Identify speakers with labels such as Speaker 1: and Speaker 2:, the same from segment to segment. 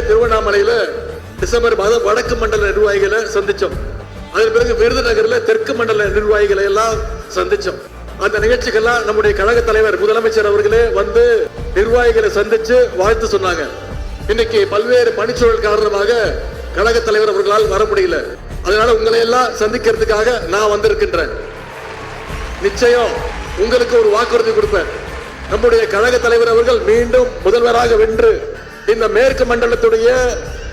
Speaker 1: திருவண்ணாமலையில டிசம்பர் மாதம் வடக்கு மண்டல நிர்வாகிகளை சந்திச்சோம். அதன் பிறகு விருதுநகர்ல தெற்கு மண்டல நிர்வாகிகளை எல்லாம் சந்திச்சோம். அந்த நிகழ்ச்சிகள்லாம் நம்முடைய கழக தலைவர் முதலமைச்சர் அவர்களே வந்து நிர்வாகிகளை சந்திச்சு வாழ்த்து சொன்னாங்க. இன்னைக்கு பல்வேறு பணிச்சூழல் காரணமாக கழக தலைவர் அவர்களால் வர முடியல. அதனால உங்களை எல்லாம் சந்திக்கிறதுக்காக நான் வந்திருக்கின்றேன். நிச்சயம் உங்களுக்கு ஒரு வாக்குறுதி கொடுப்பேன். நம்முடைய கழக தலைவர் அவர்கள் மீண்டும் முதல்வராக வென்று இந்த மேற்கு மண்டலத்துடைய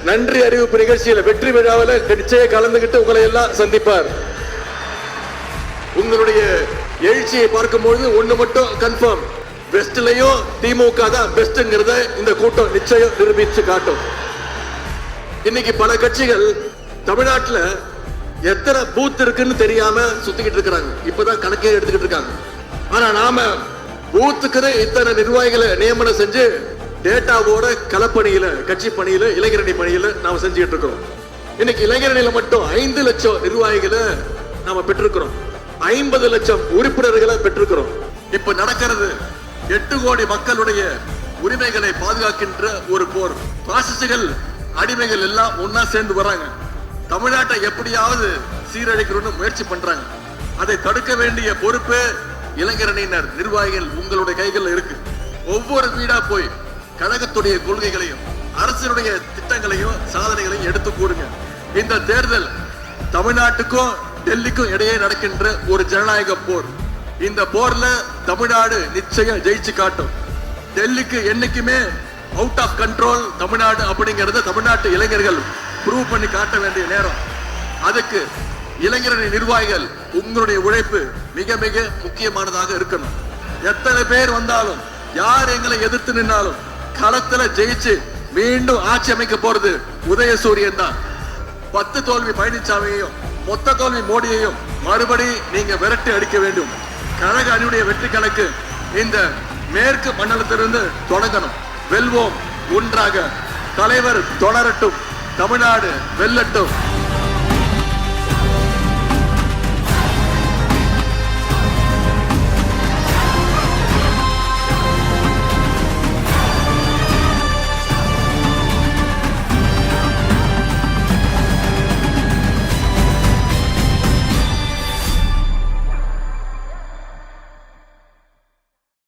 Speaker 1: நன்றி அறிவிப்பு நிகழ்ச்சியில வெற்றி விழாவில் நிச்சயம் கலந்துகிட்டு உங்களை எல்லாம் சந்திப்பார். உங்களுடைய எழுச்சியை பார்க்கும்போது ஒண்ணு மட்டும் கன்ஃபார்ம், வெஸ்ட்லயும் திமுக தான் பெஸ்ட்ங்கிறத இந்த கூட்டம் நிச்சயம் நிரூபிச்சு காட்டும். இன்னைக்கு பல கட்சிகள் தமிழ்நாட்டில் எத்தனை பூத் இருக்குன்னு தெரியாம சுத்திக்கிட்டு இருக்காங்க. இப்பதான் கணக்கே எடுத்துக்கிட்டு இருக்காங்க. ஆனா நாம பூத்துக்கு இத்தனை நிர்வாகிகளை நியமனம் செஞ்சு டேட்டாவோட கலப்பணியில, கட்சி பணியில, இளைஞரணி பணியில நாம செஞ்சுட்டு இருக்கிறோம். இன்னைக்கு இளைஞரணியில மட்டும் 5 லட்சம் நிர்வாகிகளை நாம பெற்றிருக்கிறோம். 50 லட்சம் உறுப்பினர்களை பெற்றிருக்கிறோம். இப்ப நடக்கிறது 8 கோடி மக்களுடைய உரிமைகளை பாதுகாக்கின்ற ஒரு போர். பாசிஸ்டுகள், அடிமைகள் எல்லாம் ஒன்னா சேர்ந்து வராங்க. தமிழ்நாட்டை எப்படியாவது சீரழிக்கணும்னு முயற்சி பண்றாங்க. அதை தடுக்க வேண்டிய பொறுப்பு இளைஞரணியினர், நிர்வாகிகள் உங்களுடைய கைகளில் இருக்கு. ஒவ்வொரு வீடா போய் கழகத்துடைய கொள்கைகளையும் அரசினுடைய திட்டங்களையும் சாதனைகளையும் எடுத்து கூறுங்க. இந்த தேர்தல் தமிழ்நாட்டுக்கும் டெல்லிக்கும் இடையே நடக்கின்ற ஒரு ஜனநாயக போர். இந்த போர்ல தமிழ்நாடு நிச்சயம் ஜெயிச்சு காட்டும். டெல்லிக்கு என்னைக்குமே அவுட் ஆஃப் கண்ட்ரோல் தமிழ்நாடு அப்படிங்கறத தமிழ்நாட்டு இளைஞர்கள் ப்ரூவ் பண்ணி காட்ட வேண்டிய நேரம். அதுக்கு இளைஞரணி நிர்வாகிகள் உங்களுடைய உழைப்பு மிக மிக முக்கியமானதாக இருக்கணும். எத்தனை பேர் வந்தாலும், யார் எங்களை எதிர்த்து நின்னாலும் களத்துல ஜெயிச்சு மீண்டும் ஆட்சி அமைக்க போறது உதயசூரியன் தான். 10 தோல்வி பழனிசாமியையும் மொத்த தோல்வி மோடியையும் மறுபடி நீங்க விரட்டி அடிக்க வேண்டும். கழக அணியுடைய வெற்றி கணக்கு இந்த மேற்கு மண்டலத்திலிருந்து தொடங்கணும். வெல்வோம் ஒன்றாக. தலைவர் தொடரட்டும், தமிழ்நாடு வெல்லட்டும்.